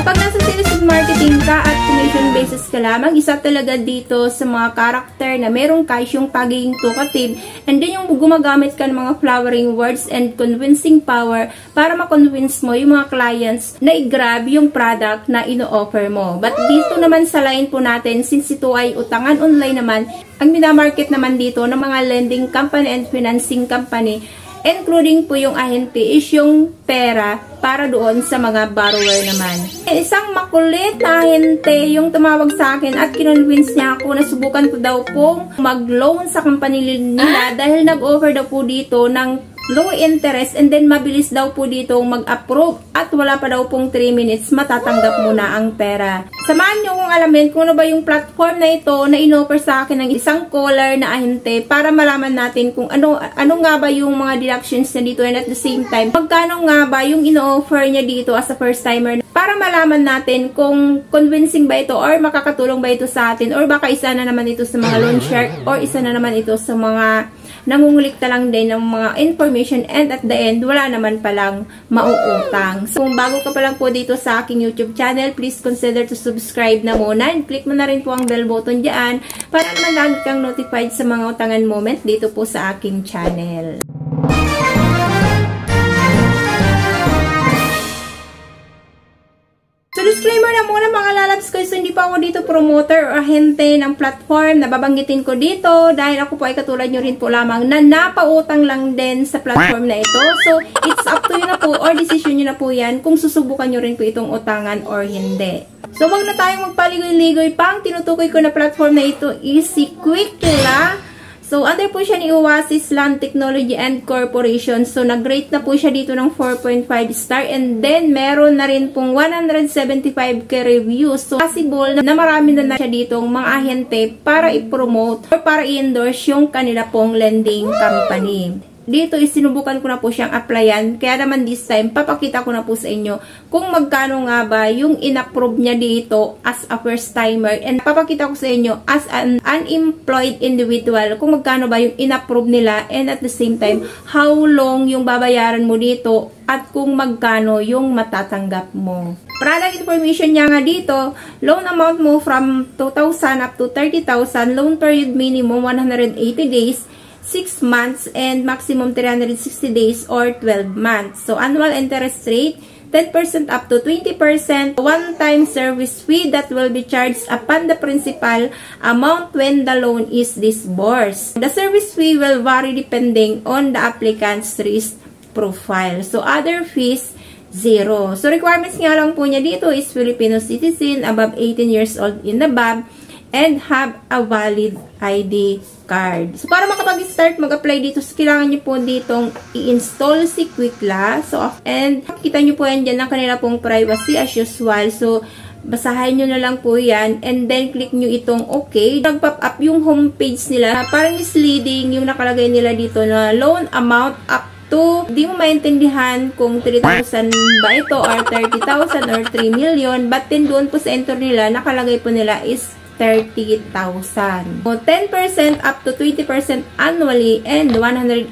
Kapag nasa sales and marketing ka at commission basis ka lamang, isa talaga dito sa mga karakter na merong kasyong pagiging talkative, and then yung gumagamit ka ng mga flowering words and convincing power para ma-convince mo yung mga clients na i-grab yung product na ino-offer mo. But dito naman sa line po natin, since ito ay utangan online naman, ang minamarket naman dito ng mga lending company and financing company, including po yung ahente, is yung pera para doon sa mga borrower naman. Isang makulit na ahente yung tumawag sa akin at kinonvince niya ako na subukan ko daw pong mag-loan sa company nila dahil nag-offer daw po dito ng low interest and then mabilis daw po dito mag-approve at wala pa daw pong 3 minutes matatanggap mo na ang pera. Samahan nyo kung alamin kung ano ba yung platform na ito na in-offer sa akin ng isang caller na ahente para malaman natin kung ano nga ba yung mga deductions na dito, and at the same time magkano nga ba yung ino-offer niya dito as a first timer, para malaman natin kung convincing ba ito or makakatulong ba ito sa atin, or baka isa na naman ito sa mga loan shark, or isa na naman ito sa mga nangungulikta lang din ng mga information, and at the end, wala naman palang mauutang. So, kung bago ka pa lang po dito sa aking YouTube channel, please consider to subscribe na muna, and click mo na rin po ang bell button dyan para naman lagi kang notified sa mga utangan moment dito po sa aking channel. So, disclaimer na muna mga lalabs ko, so hindi pa ako dito promoter o ahente ng platform na babanggitin ko dito dahil ako po ay katulad nyo rin po lamang na napautang lang din sa platform na ito. So, it's up to you na po or decision nyo na po yan kung susubukan nyo rin po itong utangan or hindi. So, wag na tayong magpaligoy-ligoy pa. Ang tinutukoy ko na platform na ito is si Quickla. So, under po siya ni Oasis Land Technology and Corporation. So, nag-rate na po siya dito ng 4.5 star. And then, meron na rin pong 175k reviews. So, possible na marami na siya ditong mga ahente para i-promote or para i-endorse yung kanila pong lending company. Dito isinubukan ko na po siyang applyan, kaya naman this time papakita ko na po sa inyo kung magkano nga ba yung in-approve niya dito as a first timer, and papakita ko sa inyo as an unemployed individual kung magkano ba yung in-approve nila, and at the same time how long yung babayaran mo dito at kung magkano yung matatanggap mo. Product information niya nga dito, loan amount mo from 2,000 up to 30,000, loan period minimum 180 days, 6 months, and maximum 360 days or 12 months. So, annual interest rate, 10% up to 20%, one-time service fee that will be charged upon the principal amount when the loan is disbursed. The service fee will vary depending on the applicant's risk profile. So, other fees, 0. So, requirements nga lang po niya dito is Filipino citizen, above 18 years old and above, and have a valid ID card. So, para makapag-start mag-apply dito, so, kailangan nyo po ditong i-install si Quickla. So, and makikita nyo po yan dyan ng kanila pong privacy as usual. So, basahin nyo na lang po yan, and then click nyo itong okay. Nag-pop up yung homepage nila. Parang misleading yung nakalagay nila dito na loan amount up to, di mo maintindihan kung 3,000 ba ito or 30,000 or 3 million. But then doon po sa enter nila, nakalagay po nila is 30,000. So, 10% up to 20% annually, and 180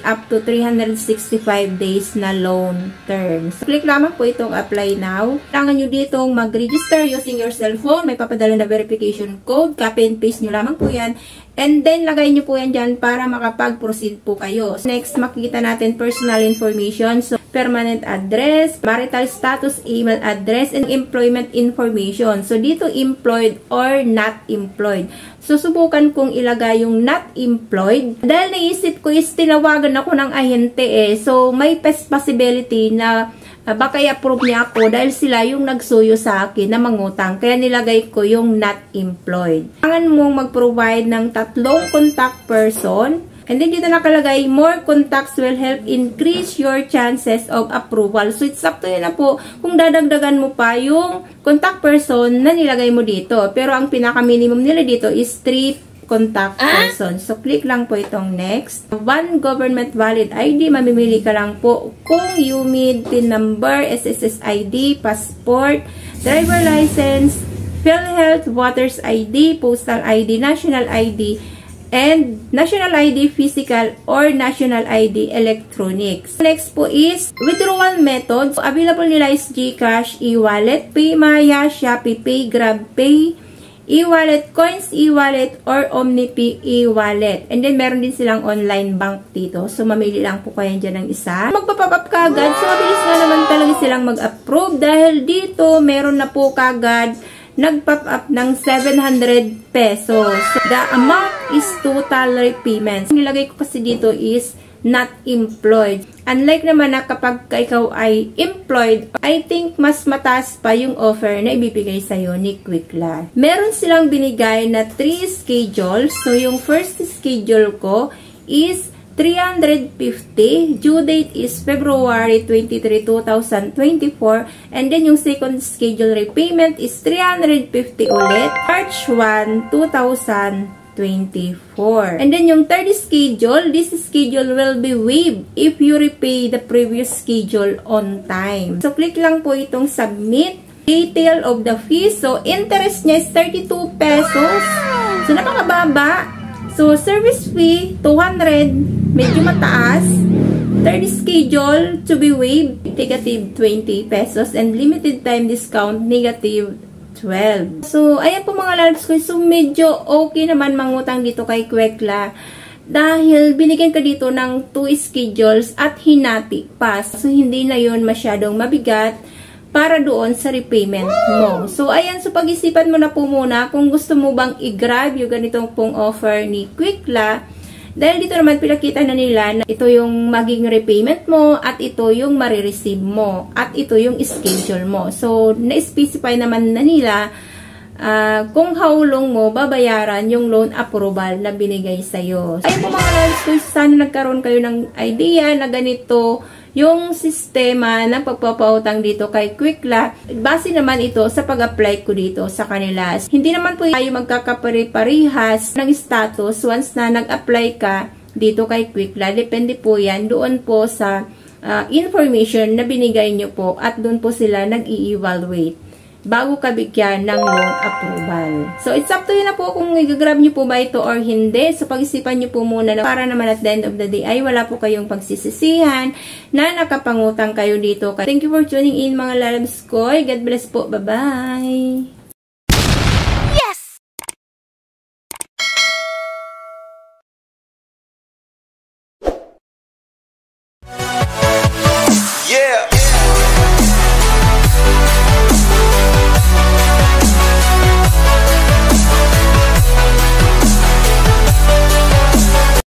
up to 365 days na loan terms. So, click lamang po itong apply now. Kailangan nyo ditong mag-register using your cellphone. May papadala na verification code. Copy and paste nyo lamang po yan. And then, lagay nyo po yan dyan para makapag-proceed po kayo. Next, makikita natin personal information. So, permanent address, marital status, email address, and employment information. So, dito employed or not employed. So, subukan kong ilagay yung not employed. Dahil naisip ko is tinawagan ako ng ahente eh. So, may possibility na baka i-approve niya ako dahil sila yung nagsuyo sa akin na mangutang. Kaya nilagay ko yung not employed. Kailangan mong mag-provide ng 3 contact person. And then dito nakalagay, more contacts will help increase your chances of approval. So, it's up to you na po kung dadagdagan mo pa yung contact person na nilagay mo dito. Pero ang pinaka-minimum nila dito is 3 contact person. So, click lang po itong next. 1 government valid ID. Mamimili ka lang po kung UMID, PIN number, SSS ID, passport, driver license, PhilHealth, Voters ID, Postal ID, National ID, and National ID Physical or National ID Electronics. Next po is withdrawal methods. Available nila is GCash, e-wallet, PayMaya, ShopeePay, GrabPay, e-wallet, Coins e-wallet, or OmniPay e-wallet. And then, meron din silang online bank dito. So, mamili lang po kayo dyan ng isa. Magpa-pop up kagad. So, mabilis nga naman talaga silang mag-approve dahil dito, meron na po kagad nag-pop up ng 700 pesos. So, the amount is total repayments. Nilagay ko kasi dito is not employed. Unlike naman na kapag ikaw ay employed, I think mas mataas pa yung offer na ibibigay sa'yo ni Quickla. Meron silang binigay na 3 schedules. So, yung first schedule ko is 350. Due date is February 23, 2024. And then, yung second schedule repayment is 350 ulit. March 1, 2024. And then, yung third schedule, this schedule will be waived if you repay the previous schedule on time. So, click lang po itong submit. Detail of the fee. So, interest niya is 32 pesos. So, napakababa. So, service fee, 200. Medyo mataas. Third schedule to be waived, negative 20 pesos. And limited time discount, negative 12. So, ayan po mga lalabs ko. So, medyo okay naman mangutang dito kay Quickla. Dahil binigyan ka dito ng 2 schedules at hinati pa. So, hindi na yun masyadong mabigat para doon sa repayment mo. So, ayan. So, pag-isipan mo na po muna kung gusto mo bang i-grab yung ganitong pong offer ni Quickla. Dahil dito naman pinakita na nila na ito yung maging repayment mo at ito yung marireceive mo at ito yung schedule mo. So, na-specify naman na nila kung how long mo babayaran yung loan approval na binigay sa'yo. Ayun po mga loves ko, sana nagkaroon kayo ng idea na ganito yung sistema ng pagpapautang dito kay Quickla. Base naman ito sa pag-apply ko dito sa kanila. Hindi naman po tayo magkakapare-parehas ng status once na nag-apply ka dito kay Quickla. Depende po yan doon po sa information na binigay nyo po at doon po sila nag-i-evaluate bago ka bigyan ng loan approval. So, it's up to you na po kung i-grab nyo po ba ito or hindi. So, pag-isipan nyo po muna na para naman at the end of the day ay wala po kayong pagsisisihan na nakapangutang kayo dito. Thank you for tuning in mga lalabs ko. God bless po. Bye-bye!